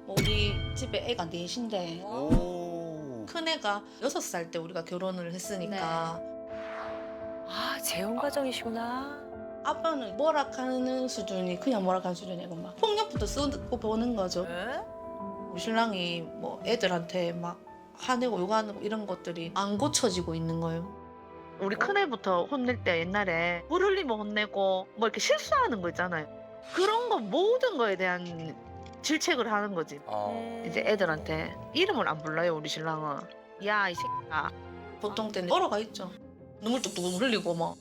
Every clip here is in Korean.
우리 집에 애가 넷인데 오. 큰애가 6살 때 우리가 결혼을 했으니까 아, 재혼 가정이시구나. 아빠는 뭐락하는 수준이 그냥 뭐락하는 수준이고 막 폭력부터 쓰고 보는 거죠. 에? 우리 신랑이 뭐 애들한테 막 화내고 욕하는 이런 것들이 안 고쳐지고 있는 거예요. 우리 큰애부터 혼낼 때 옛날에 물 흘리면 혼내고 뭐 이렇게 실수하는 거 있잖아요. 그런 거 모든 거에 대한 질책을 하는 거지. 이제 애들한테 이름을 안 불러요 우리 신랑은. 야 이 새끼야. 보통 때는 얼어가 있죠. 눈물 뚝뚝 흘리고 뭐.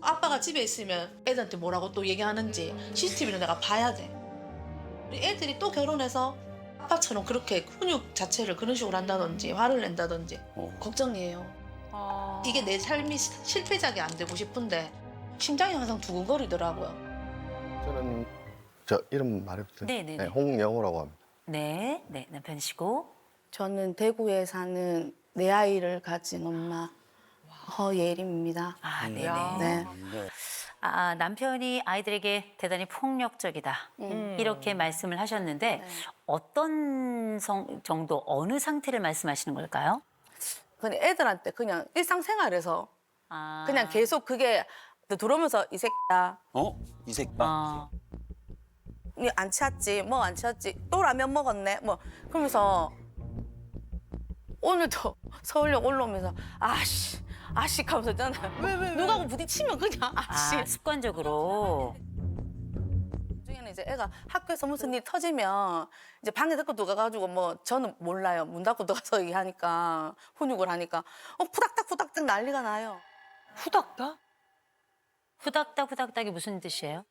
아빠가 집에 있으면 애들한테 뭐라고 또 얘기하는지 CCTV를 내가 봐야 돼. 우리 애들이 또 결혼해서 아빠처럼 그렇게 훈육 자체를 그런 식으로 한다든지 화를 낸다든지 걱정이에요. 이게 내 삶이 실패작이 안 되고 싶은데 심장이 항상 두근거리더라고요. 저는 저 이름 말해도 돼요? 네네네. 네, 홍영호라고 합니다. 네, 네, 남편이시고. 저는 대구에 사는 내 아이를 가진 엄마 허예림입니다. 아, 네네. 네. 네. 아, 남편이 아이들에게 대단히 폭력적이다. 이렇게 말씀을 하셨는데 네. 어떤 정도, 어느 상태를 말씀하시는 걸까요? 그냥 애들한테 그냥 일상생활에서 아, 그냥 계속 그게 들어오면서 이 새끼야 이 새끼. 아, 니 안 치웠지 뭐 안 치웠지 또 라면 먹었네 뭐 그러면서 오늘도 서울역 올라오면서 아씨 하면서 있잖아요. 왜 누가하고 부딪히면 그냥 아씨. 아, 습관적으로. 나중에는 이제 애가 학교에서 무슨 일 터지면 이제 방에 데리고 들어가가지고 뭐 저는 몰라요. 문 닫고 들어가서 하니까 훈육을 하니까 후닥닥 난리가 나요. 후닥닥? 후닥닥 후닥닥이 무슨 뜻이에요?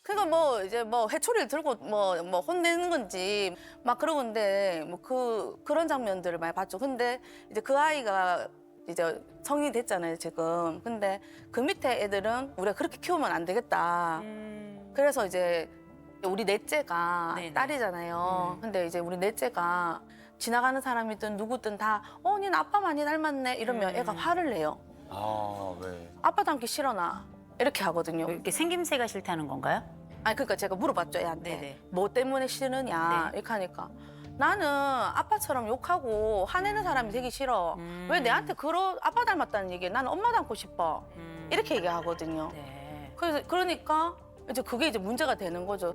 그러니까 뭐 이제 뭐 회초리를 들고 뭐 혼내는 건지 막 그러는데 뭐 그런 장면들을 많이 봤죠. 근데 이제 그 아이가 이제 성인이 됐잖아요 지금. 근데 그 밑에 애들은 우리가 그렇게 키우면 안 되겠다. 그래서 이제 우리 넷째가 네네. 딸이잖아요. 근데 이제 우리 넷째가 지나가는 사람이든 누구든 다 니는 아빠 많이 닮았네 이러면 애가 화를 내요. 아, 왜? 아빠 닮기 싫어 나. 이렇게 하거든요. 이렇게 생김새가 싫다는 건가요? 아니 그러니까 제가 물어봤죠 애한테. 네네. 뭐 때문에 싫으냐 네. 이렇게 하니까 나는 아빠처럼 욕하고 화내는 사람이 되기 싫어. 왜 내한테 아빠 닮았다는 얘기해. 나는 엄마 닮고 싶어. 이렇게 얘기하거든요. 네. 그러니까 이제 그게 이제 문제가 되는 거죠.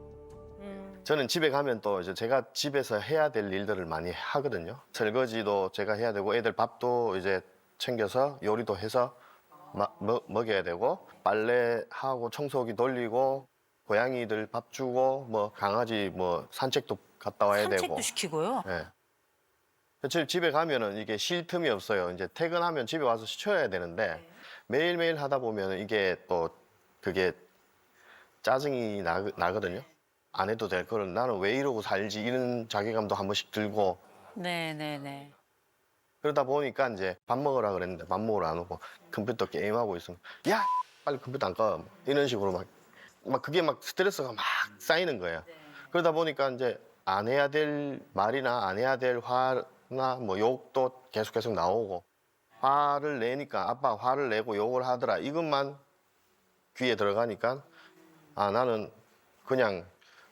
저는 집에 가면 또 이제 제가 집에서 해야 될 일들을 많이 하거든요. 설거지도 제가 해야 되고 애들 밥도 이제 챙겨서 요리도 해서 먹여야 되고 빨래하고 청소기 돌리고 고양이들 밥 주고 뭐 강아지 뭐 산책도 갔다 와야 되고. 산책도 시키고요. 네. 집에 가면은 이게 쉴 틈이 없어요. 이제 퇴근하면 집에 와서 쉬어야 되는데 매일매일 하다 보면 이게 또 그게 짜증이 나거든요. 안 해도 될 거를 나는 왜 이러고 살지 이런 자괴감도 한 번씩 들고 네네네. 그러다 보니까 이제 밥 먹으라 그랬는데 밥 먹으러 안 오고 컴퓨터 게임하고 있으면 야 빨리 컴퓨터 안 꺼 이런 식으로 막 그게 막 스트레스가 막 쌓이는 거예요. 그러다 보니까 이제 안 해야 될 말이나 안 해야 될 화나 뭐 욕도 계속 나오고 화를 내니까 아빠 화를 내고 욕을 하더라 이것만 귀에 들어가니까 아 나는 그냥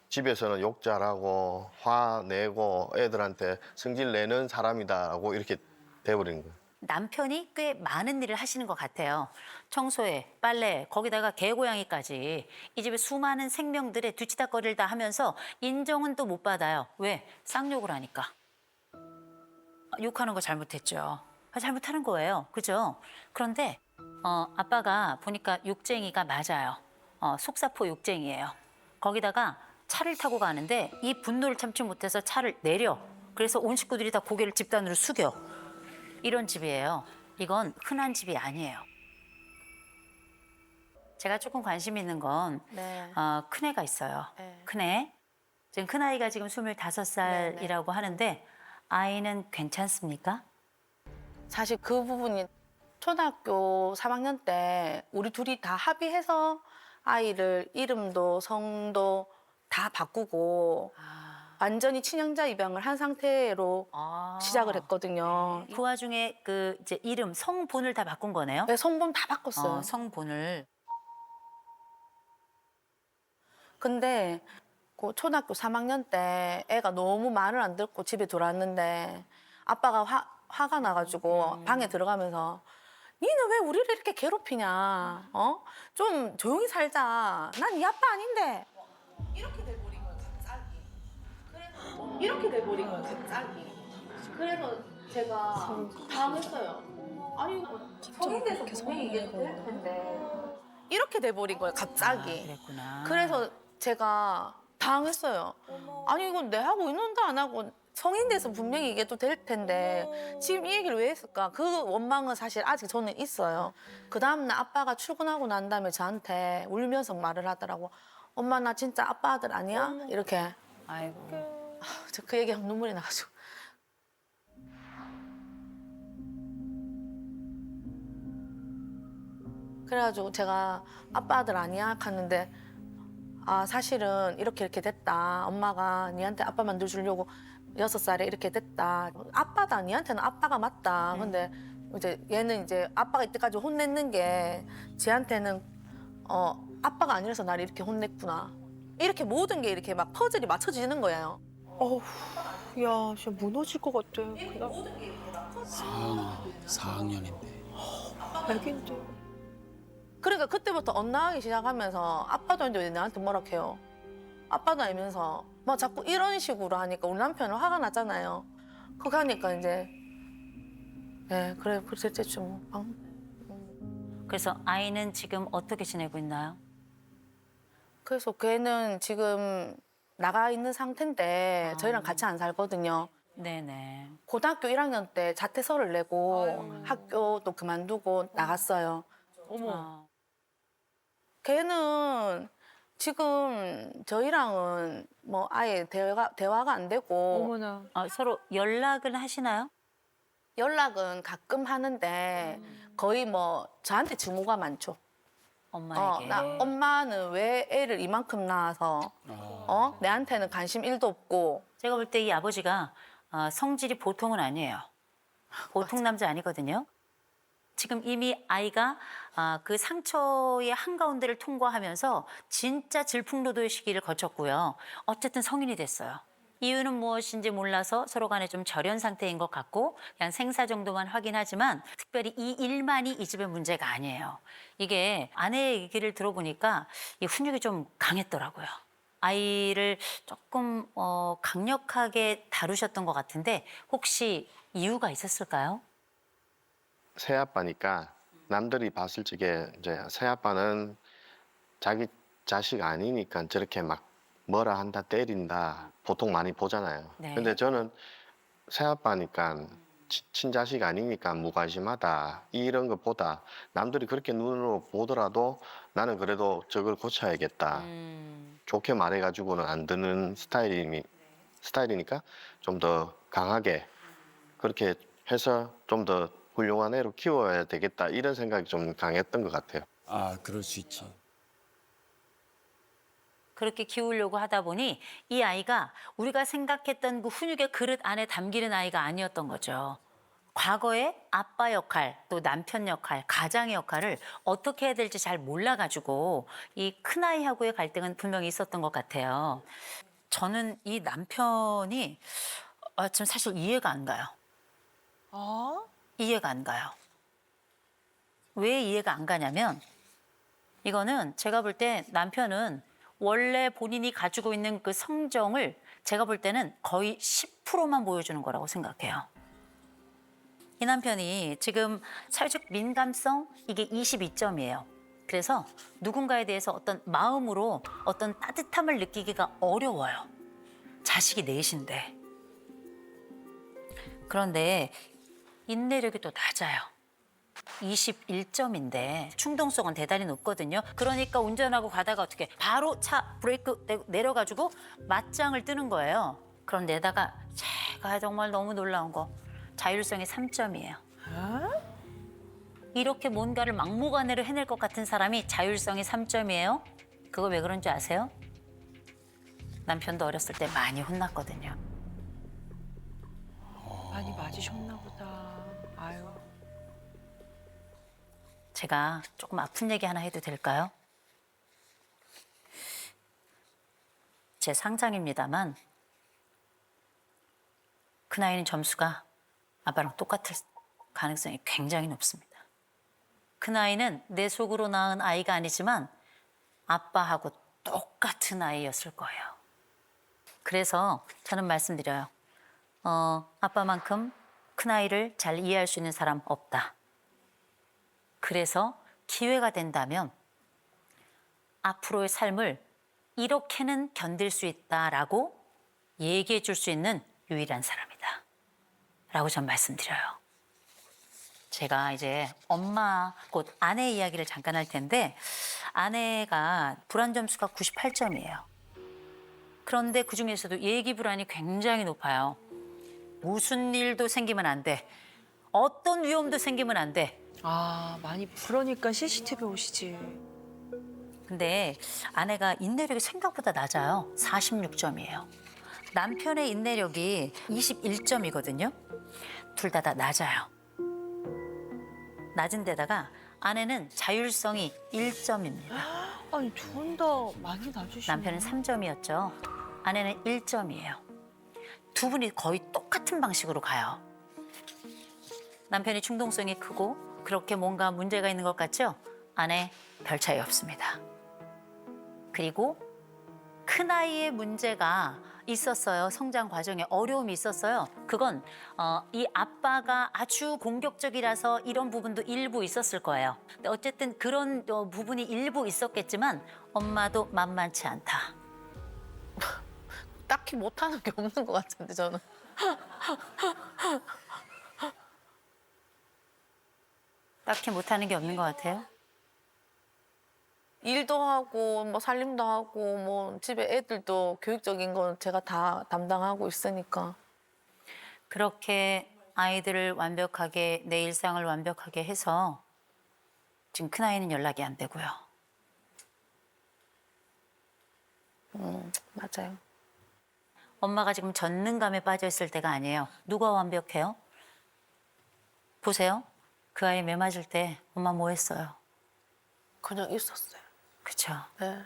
집에서는 욕 잘하고 화내고 애들한테 성질 내는 사람이다라고 이렇게 돼버린 거예요. 남편이 꽤 많은 일을 하시는 것 같아요. 청소에, 빨래, 거기다가 개고양이까지 이 집에 수많은 생명들의 뒤치다꺼리를 다 하면서 인정은 또 못 받아요. 왜? 쌍욕을 하니까. 욕하는 거 잘못했죠. 잘못하는 거예요. 그죠? 그런데 아빠가 보니까 욕쟁이가 맞아요. 속사포 욕쟁이에요. 거기다가 차를 타고 가는데 이 분노를 참지 못해서 차를 내려. 그래서 온 식구들이 다 고개를 집단으로 숙여. 이런 집이에요. 이건 흔한 집이 아니에요. 제가 조금 관심 있는 건 네. 큰애가 있어요. 네. 큰애. 지금 큰아이가 지금 25살이라고 하는데 아이는 괜찮습니까? 사실 그 부분이 초등학교 3학년 때 우리 둘이 다 합의해서 아이를 이름도 성도 다 바꾸고 완전히 친양자 입양을 한 상태로 시작을 했거든요. 그 와중에 그 이제 이름, 성본을 다 바꾼 거네요. 네, 성분 다 바꿨어요. 성본을. 근데 그 초등학교 3학년 때 애가 너무 말을 안 듣고 집에 들어왔는데 아빠가 화가 나가지고 방에 들어가면서 니는 왜 우리를 이렇게 괴롭히냐? 어? 좀 조용히 살자. 난 네 아빠 아닌데. 이렇게 돼버린 거예요, 갑자기. 그래서 이렇게 돼버린 거예요, 갑자기. 그래서 제가 당했어요. 아니, 성인 돼서 분명히 이게 될 텐데. 이렇게 돼버린 거예요, 갑자기. 그랬구나. 그래서 제가 당했어요. 아니 이건 내 하고 있는데 안 하고 성인 돼서 분명히 이게 또 될 텐데 지금 이 얘기를 왜 했을까? 그 원망은 사실 아직 저는 있어요. 그 다음날 아빠가 출근하고 난 다음에 저한테 울면서 말을 하더라고. 엄마 나 진짜 아빠 아들 아니야? 이렇게. 아이고. 저 그 얘기하면 눈물이 나가지고. 그래가지고 제가 아빠 아들 아니야? 갔는데 아 사실은 이렇게 됐다. 엄마가 니한테 아빠 만들어주려고 6살에 이렇게 됐다. 아빠다. 니한테는 아빠가 맞다. 근데 이제 얘는 이제 아빠가 이때까지 혼냈는 게 쟤한테는 아빠가 아니라서 나를 이렇게 혼냈구나. 이렇게 모든 게 이렇게 막 퍼즐이 맞춰지는 거예요. 어우, 야, 진짜 무너질 것 같아. 모든 게 이렇게 막 퍼즐. 4학년인데. 애긴데. 그러니까 그때부터 엇나가기 시작하면서 아빠도 아닌데 왜 나한테 뭐라 해요? 아빠도 아니면서 막 자꾸 이런 식으로 하니까 우리 남편은 화가 나잖아요. 그거 하니까 이제 그래 됐죠. 그래서 아이는 지금 어떻게 지내고 있나요? 그래서 걔는 지금 나가 있는 상태인데 저희랑 같이 안 살거든요. 네네. 고등학교 1학년 때 자퇴서를 내고 학교도 그만두고 나갔어요. 어머. 걔는 지금 저희랑은 뭐 아예 대화가 안 되고 어머나. 서로 연락은 하시나요? 연락은 가끔 하는데 거의 뭐 저한테 증오가 많죠. 엄마에게. 엄마는 왜 애를 이만큼 낳아서 내한테는 관심 1도 없고. 제가 볼 때 이 아버지가 성질이 보통은 아니에요. 보통 남자 아니거든요. 지금 이미 아이가 그 상처의 한가운데를 통과하면서 진짜 질풍노도의 시기를 거쳤고요. 어쨌든 성인이 됐어요. 이유는 무엇인지 몰라서 서로 간에 좀 절연 상태인 것 같고 그냥 생사 정도만 확인하지만 특별히 이 일만이 이 집의 문제가 아니에요. 이게 아내의 얘기를 들어보니까 이 훈육이 좀 강했더라고요. 아이를 조금 강력하게 다루셨던 것 같은데 혹시 이유가 있었을까요? 새아빠니까 남들이 봤을 적에 이제 새아빠는 자기 자식 아니니까 저렇게 막 뭐라 한다 때린다 보통 많이 보잖아요. 네. 근데 저는 새아빠니까 친자식 아니니까 무관심하다 이런 것보다 남들이 그렇게 눈으로 보더라도 나는 그래도 저걸 고쳐야겠다. 좋게 말해가지고는 안 듣는 스타일이니까 좀 더 강하게 그렇게 해서 좀 더 훌륭한 애로 키워야 되겠다 이런 생각이 좀 강했던 것 같아요. 아, 그럴 수 있지. 그렇게 키우려고 하다 보니 이 아이가 우리가 생각했던 그 훈육의 그릇 안에 담기는 아이가 아니었던 거죠. 과거에 아빠 역할, 또 남편 역할, 가장의 역할을 어떻게 해야 될지 잘 몰라가지고 이 큰아이하고의 갈등은 분명히 있었던 것 같아요. 저는 이 남편이 지금 사실 이해가 안 가요. 이해가 안 가요. 왜 이해가 안 가냐면 이거는 제가 볼 때 남편은 원래 본인이 가지고 있는 그 성정을 제가 볼 때는 거의 10%만 보여주는 거라고 생각해요. 이 남편이 지금 사회적 민감성 이게 22점이에요. 그래서 누군가에 대해서 어떤 마음으로 어떤 따뜻함을 느끼기가 어려워요. 자식이 넷인데. 그런데 인내력이 또 낮아요. 21점인데 충동성은 대단히 높거든요. 그러니까 운전하고 가다가 어떻게 바로 차 브레이크 내려가지고 맞짱을 뜨는 거예요. 그런데다가 제가 정말 너무 놀라운 거 자율성이 3점이에요. 이렇게 뭔가를 막무가내로 해낼 것 같은 사람이 자율성이 3점이에요. 그거 왜 그런 줄 아세요? 남편도 어렸을 때 많이 혼났거든요. 많이 맞으셨나 보다. 아유. 제가 조금 아픈 얘기 하나 해도 될까요? 제 상상입니다만 그 나이는 점수가 아빠랑 똑같을 가능성이 굉장히 높습니다. 그 나이는 내 속으로 낳은 아이가 아니지만 아빠하고 똑같은 아이였을 거예요. 그래서 저는 말씀드려요. 아빠만큼 큰 아이를 잘 이해할 수 있는 사람 없다. 그래서 기회가 된다면 앞으로의 삶을 이렇게는 견딜 수 있다라고 얘기해 줄 수 있는 유일한 사람이다. 라고 전 말씀드려요. 제가 이제 엄마, 곧 아내 이야기를 잠깐 할 텐데 아내가 불안 점수가 98점이에요. 그런데 그중에서도 예기 불안이 굉장히 높아요. 무슨 일도 생기면 안 돼. 어떤 위험도 생기면 안 돼. 아, 많이 그러니까 CCTV 오시지. 근데 아내가 인내력이 생각보다 낮아요. 46점이에요. 남편의 인내력이 21점이거든요. 둘 다 낮아요. 낮은 데다가 아내는 자율성이 1점입니다. 아니, 둘 다 많이 낮으시네. 남편은 3점이었죠. 아내는 1점이에요. 두 분이 거의 똑같은 방식으로 가요. 남편이 충동성이 크고 그렇게 뭔가 문제가 있는 것 같죠? 아내 별 차이 없습니다. 그리고 큰아이의 문제가 있었어요. 성장 과정에 어려움이 있었어요. 그건 이 아빠가 아주 공격적이라서 이런 부분도 일부 있었을 거예요. 근데 어쨌든 그런 부분이 일부 있었겠지만 엄마도 만만치 않다. 딱히 못하는 게 없는 것 같은데 저는. 딱히 못하는 게 없는 것 같아요. 일도 하고 뭐 살림도 하고 뭐 집에 애들도 교육적인 건 제가 다 담당하고 있으니까. 그렇게 아이들을 완벽하게 내 일상을 완벽하게 해서 지금 큰아이는 연락이 안 되고요. 맞아요. 엄마가 지금 전능감에 빠져 있을 때가 아니에요. 누가 완벽해요? 보세요. 그 아이 매 맞을 때 엄마 뭐 했어요? 그냥 있었어요. 그쵸? 네.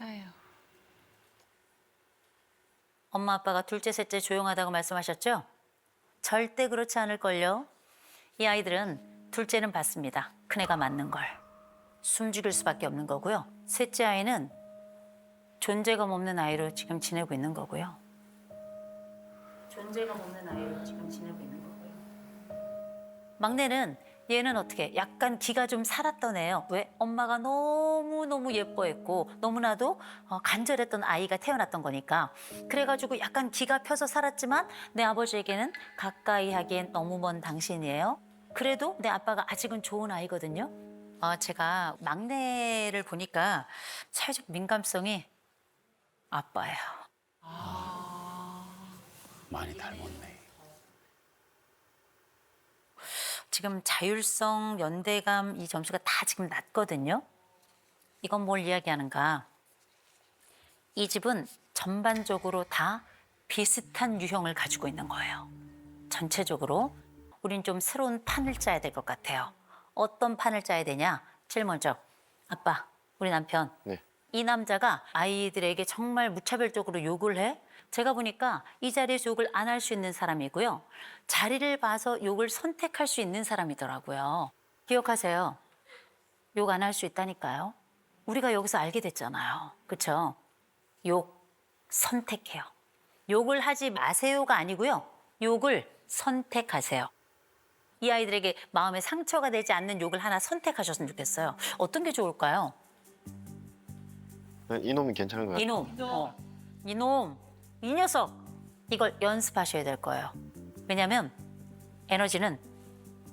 아유. 엄마 아빠가 둘째 셋째 조용하다고 말씀하셨죠? 절대 그렇지 않을걸요. 이 아이들은 둘째는 받습니다. 큰애가 맞는 걸. 숨죽일 수밖에 없는 거고요. 셋째 아이는 존재감 없는 아이로 지금 지내고 있는 거고요. 존재감 없는 아이로 지금 지내고 있는 거고요. 막내는 얘는 어떻게 약간 기가 좀 살았던 애예요. 왜? 엄마가 너무너무 예뻐했고 너무나도 간절했던 아이가 태어났던 거니까. 그래가지고 약간 기가 펴서 살았지만 내 아버지에게는 가까이 하기엔 너무 먼 당신이에요. 그래도 내 아빠가 아직은 좋은 아이거든요. 제가 막내를 보니까 사회적 민감성이 아빠예요. 많이 닮았네. 지금 자율성, 연대감 이 점수가 다 지금 낮거든요. 이건 뭘 이야기하는가? 이 집은 전반적으로 다 비슷한 유형을 가지고 있는 거예요. 전체적으로 우린 좀 새로운 판을 짜야 될 것 같아요. 어떤 판을 짜야 되냐? 제일 먼저 아빠, 우리 남편. 네. 이 남자가 아이들에게 정말 무차별적으로 욕을 해. 제가 보니까 이 자리에서 욕을 안 할 수 있는 사람이고요. 자리를 봐서 욕을 선택할 수 있는 사람이더라고요. 기억하세요. 욕 안 할 수 있다니까요. 우리가 여기서 알게 됐잖아요. 그렇죠? 욕 선택해요. 욕을 하지 마세요가 아니고요. 욕을 선택하세요. 이 아이들에게 마음에 상처가 되지 않는 욕을 하나 선택하셨으면 좋겠어요. 어떤 게 좋을까요? 이놈이 괜찮은 것 같아요. 이놈, 이 녀석. 이걸 연습하셔야 될 거예요. 왜냐하면 에너지는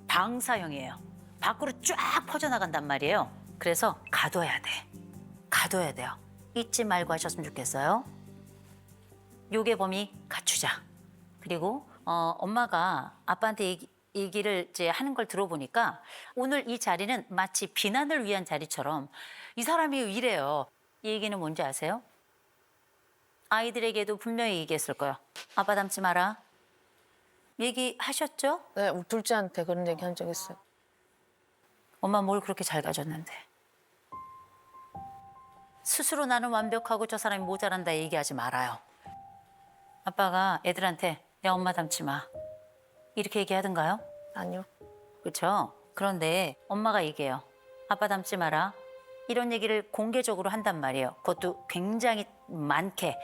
방사형이에요. 밖으로 쫙 퍼져나간단 말이에요. 그래서 가둬야 돼. 가둬야 돼요. 잊지 말고 하셨으면 좋겠어요. 욕의 범위 갖추자. 그리고 엄마가 아빠한테 얘기를 이제 하는 걸 들어보니까 오늘 이 자리는 마치 비난을 위한 자리처럼 이 사람이 이래요. 이 얘기는 뭔지 아세요? 아이들에게도 분명히 얘기했을 거예요. 아빠 닮지 마라. 얘기하셨죠? 네, 우리 둘째한테 그런 얘기 한 적 있어요. 엄마 뭘 그렇게 잘 가졌는데. 스스로 나는 완벽하고 저 사람이 모자란다 얘기하지 말아요. 아빠가 애들한테 야 엄마 닮지 마 이렇게 얘기하던가요? 아니요. 그렇죠? 그런데 엄마가 얘기해요. 아빠 닮지 마라. 이런 얘기를 공개적으로 한단 말이에요. 그것도 굉장히 많게.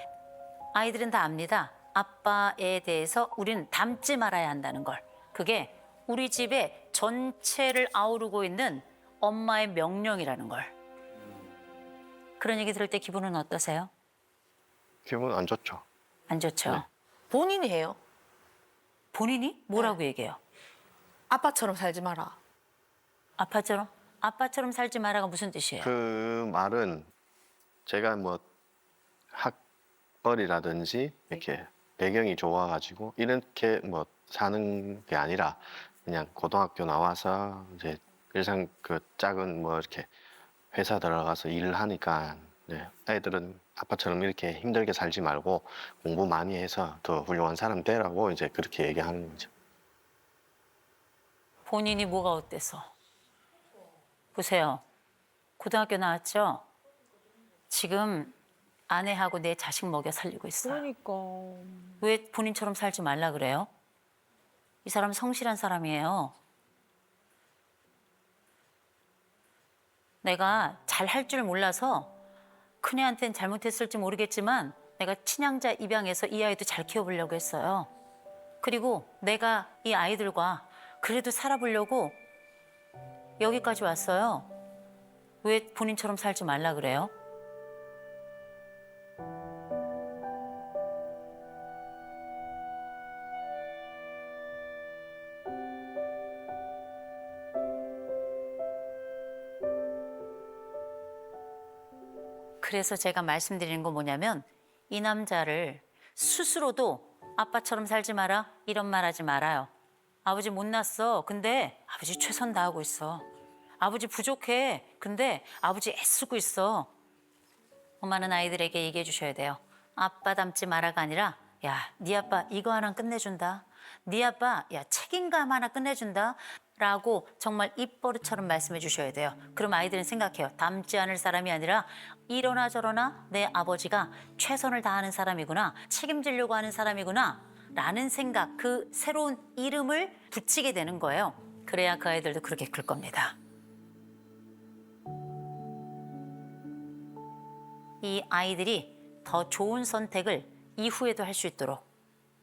아이들은 다 압니다. 아빠에 대해서 우리는 닮지 말아야 한다는 걸. 그게 우리 집의 전체를 아우르고 있는 엄마의 명령이라는 걸. 그런 얘기 들을 때 기분은 어떠세요? 기분 안 좋죠. 안 좋죠? 네. 본인이 해요. 본인이 뭐라고 얘기해요? 아빠처럼 살지 마라. 아빠처럼 살지 마라가 무슨 뜻이에요? 그 말은 제가 뭐 학벌이라든지 이렇게 배경이 좋아가지고 이렇게 뭐 사는 게 아니라 그냥 고등학교 나와서 이제 일상 그 작은 뭐 이렇게 회사 들어가서 일을 하니까 네, 애들은 아빠처럼 이렇게 힘들게 살지 말고 공부 많이 해서 더 훌륭한 사람 되라고 이제 그렇게 얘기하는 거죠. 본인이 뭐가 어때서? 보세요. 고등학교 나왔죠? 지금 아내하고 내 자식 먹여 살리고 있어요. 그러니까. 왜 본인처럼 살지 말라 그래요? 이 사람 성실한 사람이에요. 내가 잘 할 줄 몰라서 큰애한테는 잘못했을지 모르겠지만 내가 친양자 입양해서 이 아이도 잘 키워보려고 했어요. 그리고 내가 이 아이들과 그래도 살아보려고 여기까지 왔어요. 왜 본인처럼 살지 말라 그래요? 그래서 제가 말씀드리는 건 뭐냐면 이 남자를 스스로도 아빠처럼 살지 마라 이런 말 하지 말아요. 아버지 못났어. 근데 아버지 최선 다하고 있어. 아버지 부족해. 근데 아버지 애쓰고 있어. 엄마는 아이들에게 얘기해 주셔야 돼요. 아빠 닮지 마라가 아니라 야, 네 아빠 이거 하나 끝내준다. 네 아빠 야 책임감 하나 끝내준다. 라고 정말 입버릇처럼 말씀해 주셔야 돼요. 그럼 아이들은 생각해요. 닮지 않을 사람이 아니라 이러나 저러나 내 아버지가 최선을 다하는 사람이구나. 책임지려고 하는 사람이구나. 라는 생각, 그 새로운 이름을 붙이게 되는 거예요. 그래야 그 아이들도 그렇게 클 겁니다. 이 아이들이 더 좋은 선택을 이후에도 할 수 있도록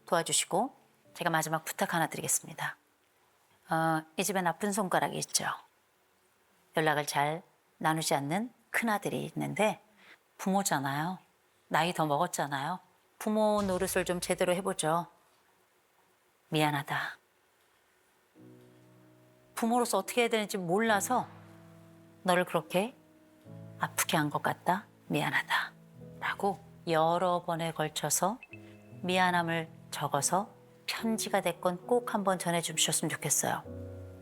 도와주시고 제가 마지막 부탁 하나 드리겠습니다. 이 집에 나쁜 손가락이 있죠. 연락을 잘 나누지 않는 큰아들이 있는데 부모잖아요. 나이 더 먹었잖아요. 부모 노릇을 좀 제대로 해보죠. 미안하다. 부모로서 어떻게 해야 되는지 몰라서 너를 그렇게 아프게 한 것 같다. 미안하다. 라고 여러 번에 걸쳐서 미안함을 적어서 편지가 됐건 꼭 한번 전해주셨으면 좋겠어요.